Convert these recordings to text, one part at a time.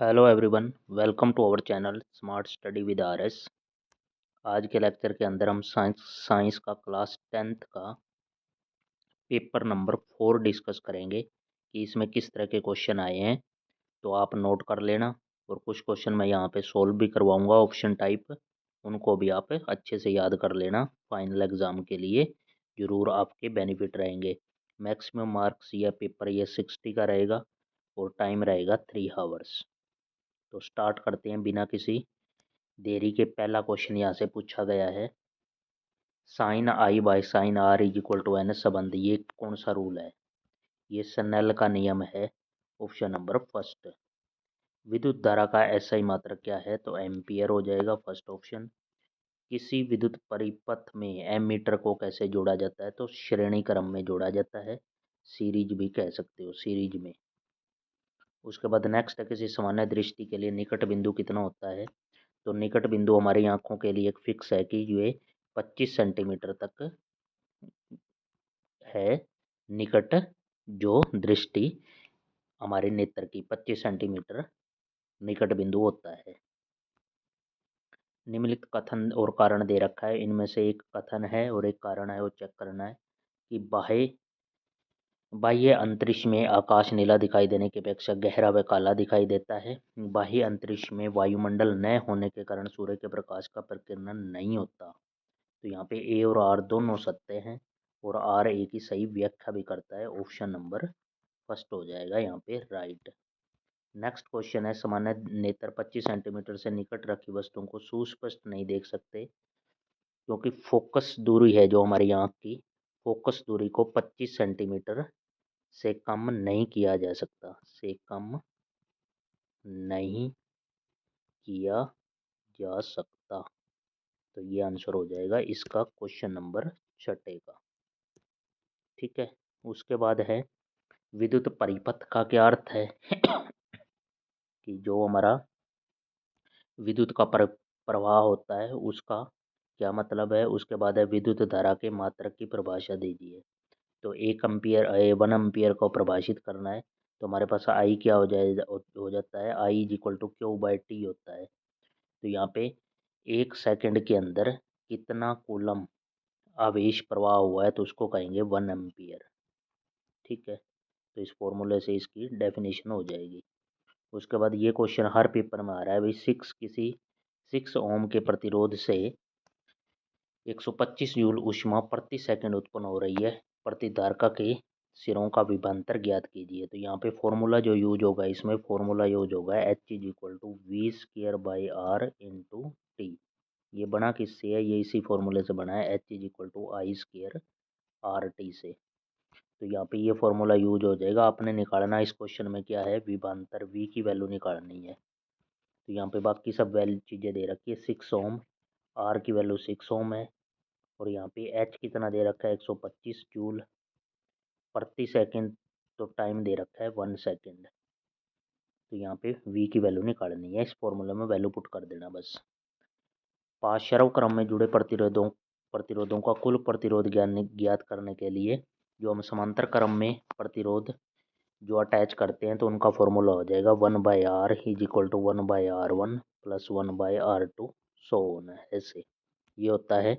Hello everyone, welcome to our channel smart study with RS. आज के lecture के अंदर हम साइंस का क्लास 10th का पेपर नंबर 4 डिस्कस करेंगे कि इसमें किस तरह के क्वेश्चन आए हैं। तो आप नोट कर लेना और कुछ क्वेश्चन मैं यहाँ पे सोल्व भी करवाऊँगा ऑप्शन टाइप, उनको भी आप अच्छे से याद कर लेना। फाइनल एग्ज़ाम के लिए ज़रूर आपके बेनिफिट रहेंगे। मैक्सिमम मार्क्स यह पेपर ये 60 का रहेगा और टाइम रहेगा 3 आवर्स। तो स्टार्ट करते हैं बिना किसी देरी के। पहला क्वेश्चन यहाँ से पूछा गया है, sine i by sine r is equal to n संबंध ये कौन सा रूल है? ये स्नेल का नियम है। Option number first. विद्युत धारा का एसआई मात्रक क्या है? तो एम्पियर हो जाएगा फर्स्ट ऑप्शन। किसी विद्युत परिपथ में एमीटर को कैसे जोड़ा जाता है? तो श्रेणी क्रम में जोड़ा जाता है, सीरीज भी कह सकते हो, सीरीज में। उसके बाद नेक्स्ट है, किसी सामान्य दृष्टि के लिए निकट बिंदु कितना होता है? तो निकट बिंदु हमारी आंखों के लिए एक फिक्स है कि ये 25 सेंटीमीटर तक है। निकट जो दृष्टि हमारे नेत्र की 25 सेंटीमीटर निकट बिंदु होता है। निम्नलिखित कथन और कारण दे रखा है, इनमें से एक कथन है और एक कारण है, वो चेक करना है कि बाह्य बाह्य अंतरिक्ष में आकाश नीला दिखाई देने की अपेक्षा गहरा व काला दिखाई देता है। बाह्य अंतरिक्ष में वायुमंडल न होने के कारण सूर्य के प्रकाश का प्रकीर्णन नहीं होता। तो यहाँ पे ए और आर दोनों सत्य हैं और आर ए की सही व्याख्या भी करता है। ऑप्शन नंबर फर्स्ट हो जाएगा यहाँ पे राइट। नेक्स्ट क्वेश्चन है, सामान्य नेत्र 25 सेंटीमीटर से निकट रखी वस्तुओं को सुस्पष्ट नहीं देख सकते क्योंकि फोकस दूरी है जो हमारी आँख की, फोकस दूरी को 25 सेंटीमीटर से कम नहीं किया जा सकता, से कम नहीं किया जा सकता। तो ये आंसर हो जाएगा इसका क्वेश्चन नंबर 6 का। ठीक है। उसके बाद है, विद्युत परिपथ का क्या अर्थ है? कि जो हमारा विद्युत का प्रवाह होता है उसका क्या मतलब है? उसके बाद है, विद्युत धारा के मात्रक की परिभाषा दीजिए। तो 1 एम्पियर को परिभाषित करना है तो हमारे पास आई क्या हो जाता है, I is equal to Q by T होता है। तो यहाँ पे 1 सेकंड के अंदर कितना कूलम आवेश प्रवाह हुआ है तो उसको कहेंगे 1 एम्पियर। ठीक है। तो इस फॉर्मूले से इसकी डेफिनेशन हो जाएगी। उसके बाद ये क्वेश्चन हर पेपर में आ रहा है भाई, 6 ओम के प्रतिरोध से 125 जूल ऊष्मा प्रति सेकंड उत्पन्न हो रही है, प्रतिधारका के सिरों का विभवांतर ज्ञात कीजिए। तो यहाँ पे फॉर्मूला जो यूज होगा, इसमें फॉर्मूला यूज होगा h is equal to v square by r into t. ये बना किससे है? ये इसी फॉर्मूले से बना है, h is equal to i square r t से। तो यहाँ पे ये फॉर्मूला यूज हो जाएगा। आपने निकालना इस क्वेश्चन में क्या है, विभवांतर वी की वैल्यू निकालनी है। तो यहाँ पे बाकी सब वैल्यू चीज़ें दे रखी है, 6 ओम, आर की वैल्यू 6 ओम है और यहाँ पे एच कितना दे रखा है, 125 जूल प्रति सेकंड, तो टाइम दे रखा है 1 सेकंड। तो यहाँ पे वी की वैल्यू निकालनी है, इस फॉर्मूले में वैल्यू पुट कर देना बस। पाशर्व क्रम में जुड़े प्रतिरोधों का कुल प्रतिरोध ज्ञात करने के लिए जो हम समांतर क्रम में प्रतिरोध जो अटैच करते हैं तो उनका फॉर्मूला हो जाएगा 1/r is equal to 1/r1 plus 1/r2 so on. ऐसे ये होता है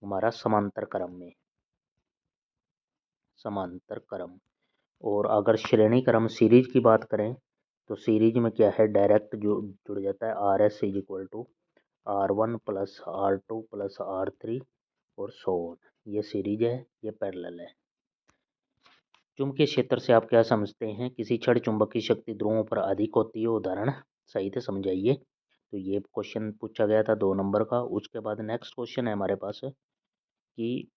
हमारा समांतर क्रम में, समांतर क्रम। और अगर श्रेणी क्रम सीरीज की बात करें तो सीरीज में क्या है, डायरेक्ट जो जुड़ जाता है, R S is equal to R1 plus R2 plus R3 और सो ऑन। ये सीरीज है, ये पैरेलल है। चुंबकीय क्षेत्र से आप क्या समझते हैं? किसी छड़ चुंबक की शक्ति ध्रुवों पर अधिक होती है। उदाहरण सही से समझाइए। तो ये क्वेश्चन पूछा गया था 2 नंबर का। उसके बाद नेक्स्ट क्वेश्चन है हमारे पास कि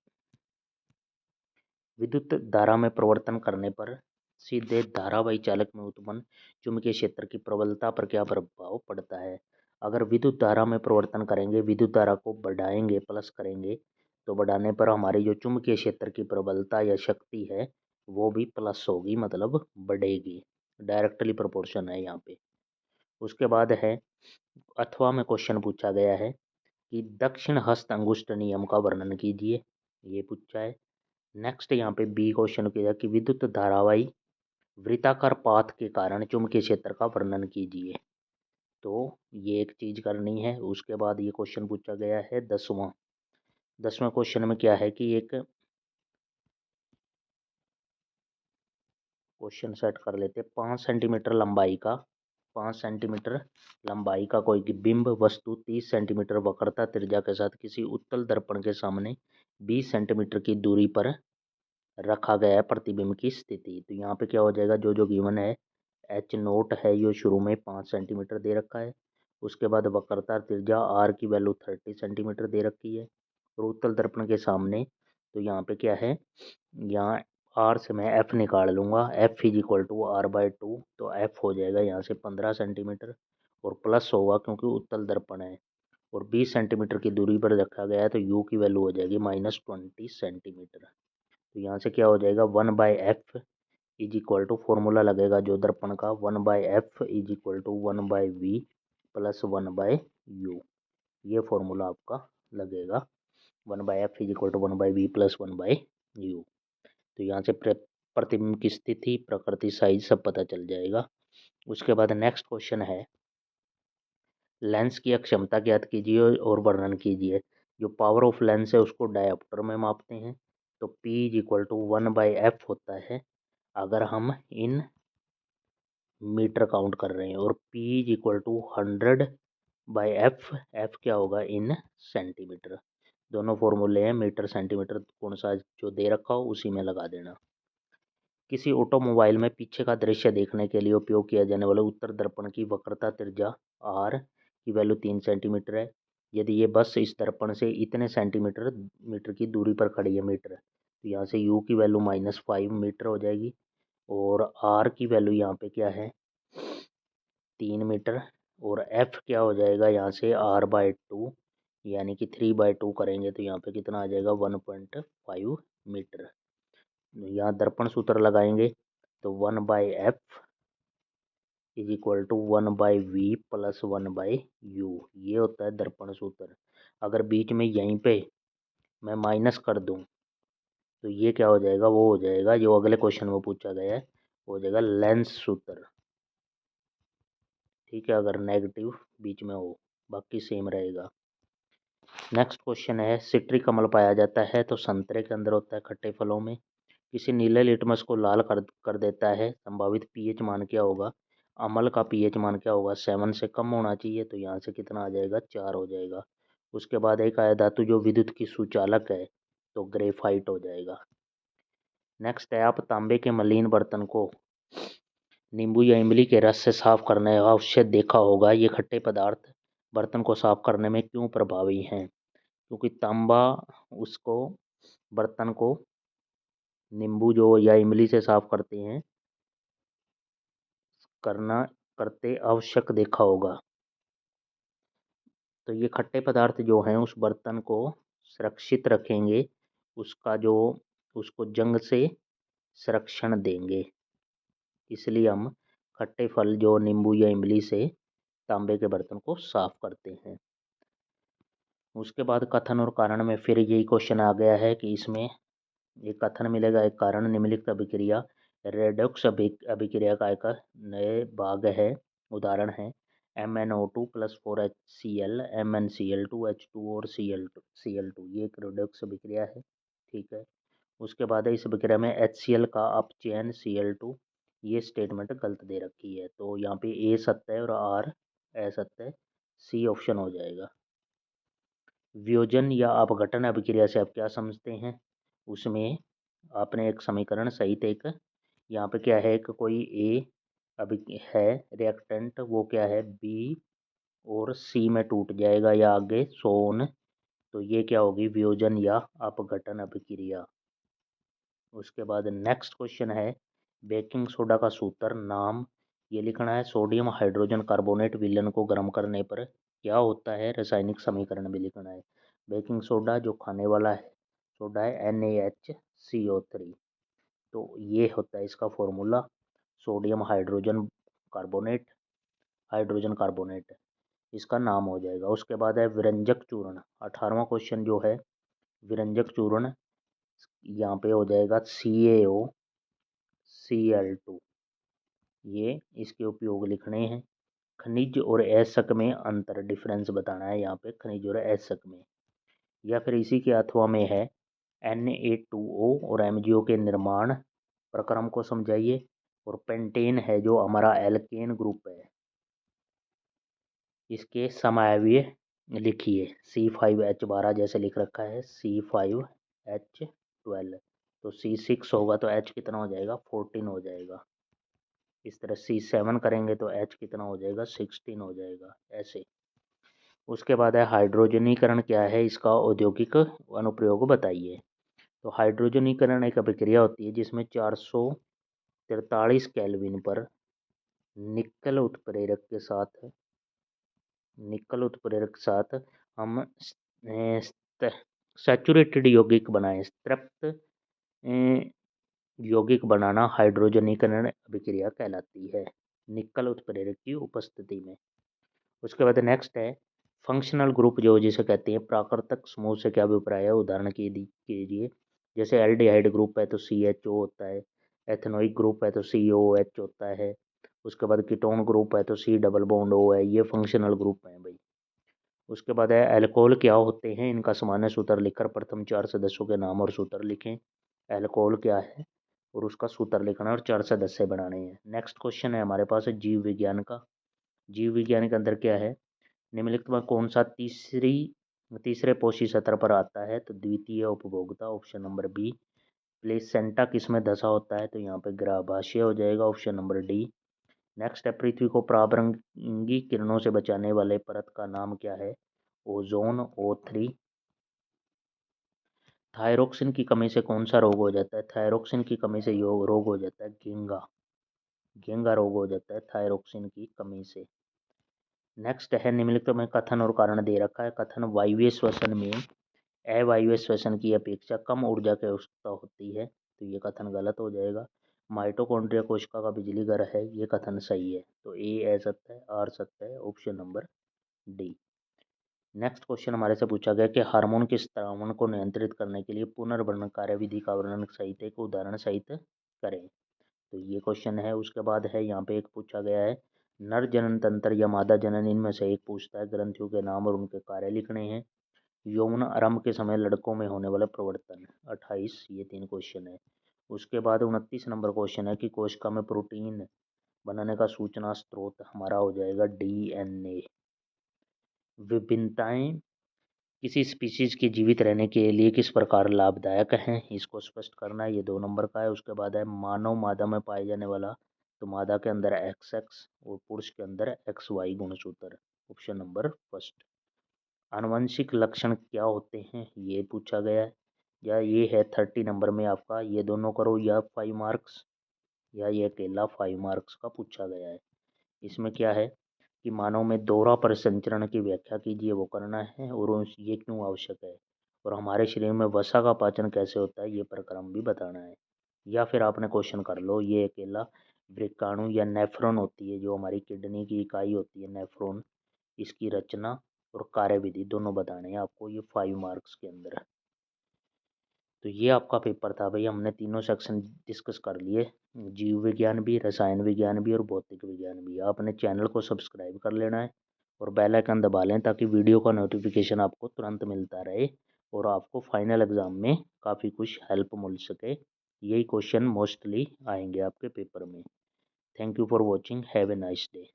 विद्युत धारा में परिवर्तन करने पर सीधे धारावाही चालक में उत्पन्न चुंबकीय क्षेत्र की प्रबलता पर क्या प्रभाव पड़ता है? अगर विद्युत धारा में परिवर्तन करेंगे, विद्युत धारा को बढ़ाएंगे, प्लस करेंगे, तो बढ़ाने पर हमारी जो चुंबकीय क्षेत्र की प्रबलता या शक्ति है वो भी प्लस होगी, मतलब बढ़ेगी। डायरेक्टली प्रोपोर्शन है यहाँ पे। उसके बाद है, अथवा में क्वेश्चन पूछा गया है कि दक्षिण हस्त अंगुष्ठ नियम का वर्णन कीजिए, ये पूछा है। नेक्स्ट यहाँ पे बी क्वेश्चन किया कि विद्युत धारावाही वृत्ताकार पाथ के कारण चुंबकीय क्षेत्र का वर्णन कीजिए। तो ये एक चीज करनी है। उसके बाद ये क्वेश्चन पूछा गया है 10वां क्वेश्चन में क्या है कि एक क्वेश्चन सेट कर लेते। 5 सेंटीमीटर लंबाई का कोई बिंब वस्तु 30 सेंटीमीटर वक्रता त्रिज्या के साथ किसी उत्तल दर्पण के सामने 20 सेंटीमीटर की दूरी पर रखा गया है। प्रतिबिंब की स्थिति। तो यहाँ पे क्या हो जाएगा, जो गिवन है एच नोट है, ये शुरू में 5 सेंटीमीटर दे रखा है। उसके बाद वक्रता त्रिज्या आर की वैल्यू 30 सेंटीमीटर दे रखी है। और उत्तल दर्पण के सामने तो यहाँ पे क्या है, यहाँ आर से मैं एफ निकाल लूँगा। F is equal to R by 2। तो एफ हो जाएगा यहाँ से 15 सेंटीमीटर और प्लस होगा क्योंकि उत्तल दर्पण है और 20 सेंटीमीटर की दूरी पर रखा गया है, तो यू की वैल्यू हो जाएगी -20 सेंटीमीटर। तो यहाँ से क्या हो जाएगा, 1/f is equal to formula लगेगा जो दर्पण का 1/f is equal to 1/v plus 1/u। ये फॉर्मूला आपका लगेगा 1/f is equal to 1/v plus 1/u। तो यहाँ से प्रतिबिंब की स्थिति, प्रकृति, साइज सब पता चल जाएगा। उसके बाद नेक्स्ट क्वेश्चन है, लेंस की अक्षमता ज्ञात कीजिए और वर्णन कीजिए। जो पावर ऑफ लेंस है उसको डायोप्टर में मापते हैं। तो P is equal to 1/f होता है अगर हम इन मीटर काउंट कर रहे हैं, और P is equal to 100/f, f क्या होगा इन सेंटीमीटर। दोनों फॉर्मूले हैं, मीटर सेंटीमीटर कौन सा जो दे रखा हो उसी में लगा देना। किसी ऑटोमोबाइल में पीछे का दृश्य देखने के लिए उपयोग किया जाने वाले उत्तर दर्पण की वक्रता त्रिज्या आर की वैल्यू 3 सेंटीमीटर है। यदि ये बस इस दर्पण से इतने मीटर की दूरी पर खड़ी है मीटर, तो यहाँ से यू की वैल्यू -5 मीटर हो जाएगी। और आर की वैल्यू यहाँ पे क्या है 3 मीटर। और एफ क्या हो जाएगा यहाँ से r/2, यानी कि 3/2 करेंगे तो यहाँ पे कितना आ जाएगा 1.5 मीटर। यहाँ दर्पण सूत्र लगाएंगे तो 1/f is equal to 1/v plus 1/u। ये होता है दर्पण सूत्र। अगर बीच में यहीं पे मैं माइनस कर दूं तो ये क्या हो जाएगा, वो हो जाएगा जो अगले क्वेश्चन में पूछा गया है, वो हो जाएगा लेंस सूत्र। ठीक है, अगर नेगेटिव बीच में हो, बाकी सेम रहेगा। नेक्स्ट क्वेश्चन है, सिट्री कमल पाया जाता है तो संतरे के अंदर होता है, खट्टे फलों में। किसी नीले लिटमस को लाल कर देता है, संभावित पीएच मान क्या होगा। अम्ल का पीएच मान क्या होगा, 7 से कम होना चाहिए। तो यहाँ से कितना आ जाएगा 4 हो जाएगा। उसके बाद एक आया धातु जो विद्युत की सुचालक है, तो ग्रेफाइट हो जाएगा। नेक्स्ट है, आप तांबे के मलिन बर्तन को नींबू या इमली के रस से साफ करने अवश्य देखा होगा। ये खट्टे पदार्थ बर्तन को साफ करने में क्यों प्रभावी हैं, क्योंकि तांबा उसको बर्तन को नींबू जो या इमली से साफ करते हैं करते आवश्यक देखा होगा। तो ये खट्टे पदार्थ जो हैं उस बर्तन को सुरक्षित रखेंगे, उसका जो उसको जंग से संरक्षण देंगे। इसलिए हम खट्टे फल जो नींबू या इमली से तांबे के बर्तन को साफ करते हैं। उसके बाद कथन और कारण में फिर यही क्वेश्चन आ गया है कि इसमें एक कथन मिलेगा, एक कारण। निम्नलिखित अभिक्रिया रेडॉक्स अभिक्रिया का एक नए भाग है। उदाहरण है MnO2 + 4HCl, MnCl2, H2 और Cl2। ये एक रेडॉक्स अभिक्रिया है। ठीक है। उसके बाद इस अभिक्रिया में HCl का अपचयन Cl2, ये स्टेटमेंट गलत दे रखी है। तो यहाँ पे ए सत्य है और आर असत्य है, सी ऑप्शन हो जाएगा। वियोजन या अपघटन अभिक्रिया से आप क्या समझते हैं, उसमें आपने एक समीकरण सहित एक यहाँ पे क्या है कि कोई ए अभी है रिएक्टेंट, वो क्या है बी और सी में टूट जाएगा या आगे सोन। तो ये क्या होगी वियोजन या अपघटन अभिक्रिया। उसके बाद नेक्स्ट क्वेश्चन है, बेकिंग सोडा का सूत्र नाम ये लिखना है। सोडियम हाइड्रोजन कार्बोनेट विलयन को गर्म करने पर क्या होता है, रासायनिक समीकरण भी लिखना है। बेकिंग सोडा जो खाने वाला है सोडा है NaHCO3। तो ये होता है इसका फॉर्मूला, सोडियम हाइड्रोजन कार्बोनेट इसका नाम हो जाएगा। उसके बाद है विरंजक चूर्ण। 18वां क्वेश्चन जो है विरंजक चूर्ण, यहाँ पे हो जाएगा CaOCl2। ये इसके उपयोग लिखने हैं। खनिज और एशक में अंतर, डिफरेंस बताना है यहाँ पे खनिज और एशक में। या फिर इसी के अथवा में है Na2O और MgO के निर्माण प्रक्रम को समझाइए। और पेंटेन है जो हमारा एल्केन ग्रुप है, इसके समावयव लिखिए। C5H12 जैसे लिख रखा है C5H12, तो C6 होगा तो H कितना हो जाएगा 14 हो जाएगा। इस तरह C7 करेंगे तो H कितना हो जाएगा 16 हो जाएगा ऐसे। उसके बाद है हाइड्रोजनीकरण क्या है, इसका औद्योगिक अनुप्रयोग बताइए। तो हाइड्रोजनीकरण एक अभिक्रिया होती है जिसमें 443 केल्विन पर निकल उत्प्रेरक के साथ हम सैचुरेटेड यौगिक बनाएं। तृप्त यौगिक बनाना हाइड्रोजनीकरण अभिक्रिया कहलाती है निकल उत्प्रेरक की उपस्थिति में। उसके बाद नेक्स्ट है फंक्शनल ग्रुप, जो जिसे कहते हैं प्राकृतिक समूह से क्या अभिप्राय है, उदाहरण कीजिए। जैसे एल्डिहाइड ग्रुप है तो CHO होता है, एथेनोइक ग्रुप है तो COOH होता है, उसके बाद कीटोन ग्रुप है तो C डबल बॉन्ड O है। ये फंक्शनल ग्रुप हैं भाई। उसके बाद है एल्कोहल क्या होते हैं, इनका सामान्य सूत्र लिखकर प्रथम 4 सदस्यों के नाम और सूत्र लिखें। एल्कोहल क्या है और उसका सूत्र लिखना और 4 सदस्य बनाने हैं। नेक्स्ट क्वेश्चन है हमारे पास जीव विज्ञान का। जीव विज्ञान के अंदर क्या है, निम्नलिखित में कौन सा तीसरे पोषी सत्र पर आता है, तो द्वितीय उपभोक्ता, ऑप्शन नंबर बी। प्लेसेंटा किसमें धसा होता है, तो यहाँ पे गर्भाशय हो जाएगा, ऑप्शन नंबर डी। नेक्स्ट है पृथ्वी को पराबैंगिक किरणों से बचाने वाले परत का नाम क्या है, ओजोन O3। थायरोक्सिन की कमी से कौन सा रोग हो जाता है, थायरोक्सिन की कमी से रोग हो जाता है घेंगा। घेंगा रोग हो जाता है थायरोक्सिन की कमी से। नेक्स्ट है निम्नलिखित में कथन और कारण दे रखा है। कथन वायवीय श्वसन में अवायवीय श्वसन की अपेक्षा कम ऊर्जा की आवश्यकता होती है, तो ये कथन गलत हो जाएगा। माइटोकॉन्ड्रिया कोशिका का बिजली घर है, ये कथन सही है। तो ए सत्य है, आर सत्य है, option number D. Next question हमारे से पूछा गया कि हार्मोन के स्रावण को नियंत्रित करने के लिए पुनर्वर्ण कार्यविधि का वर्णन सहित एक उदाहरण सहित करें, तो ये क्वेश्चन है। उसके बाद है यहाँ पे एक पूछा गया है नर जनन तंत्र या मादा जनन, इनमें से एक पूछता है ग्रंथियों के नाम और उनके कार्य लिखने हैं। यौन आरंभ के समय लड़कों में होने वाला प्रवर्तन 28, ये 3 क्वेश्चन है। उसके बाद 29 नंबर क्वेश्चन है कि कोशिका में प्रोटीन बनाने का सूचना स्रोत हमारा हो जाएगा DNA। विभिन्नताएं किसी स्पीशीज के जीवित रहने के लिए किस प्रकार लाभदायक हैं, इसको स्पष्ट करना है, ये 2 नंबर का है। उसके बाद है मानव मादा में पाए जाने वाला, तो मादा के अंदर XX और पुरुष के अंदर XY गुणसूत्र, ऑप्शन नंबर फर्स्ट। आनुवंशिक लक्षण क्या होते हैं, ये पूछा गया है, या ये है 30 नंबर में आपका। ये दोनों करो या 5 मार्क्स, या ये अकेला 5 मार्क्स का पूछा गया है। इसमें क्या है कि मानव में दोहरा परिसंचरण की व्याख्या कीजिए, वो करना है, और ये क्यों आवश्यक है, और हमारे शरीर में वसा का पाचन कैसे होता है, ये प्रक्रम भी बताना है। या फिर आपने क्वेश्चन कर लो, ये अकेला वृक्काणु या नेफ्रॉन होती है, जो हमारी किडनी की इकाई होती है नेफ्रॉन, इसकी रचना और कार्यविधि दोनों बताने हैं आपको, ये 5 मार्क्स के अंदर है। तो ये आपका पेपर था भाई, हमने तीनों सेक्शन डिस्कस कर लिए, जीव विज्ञान भी, रसायन विज्ञान भी और भौतिक विज्ञान भी। आपने चैनल को सब्सक्राइब कर लेना है और बेल आइकन दबा लें ताकि वीडियो का नोटिफिकेशन आपको तुरंत मिलता रहे और आपको फाइनल एग्जाम में काफ़ी कुछ हेल्प मिल सके। यही क्वेश्चन मोस्टली आएंगे आपके पेपर में। Thank you for watching, have a nice day.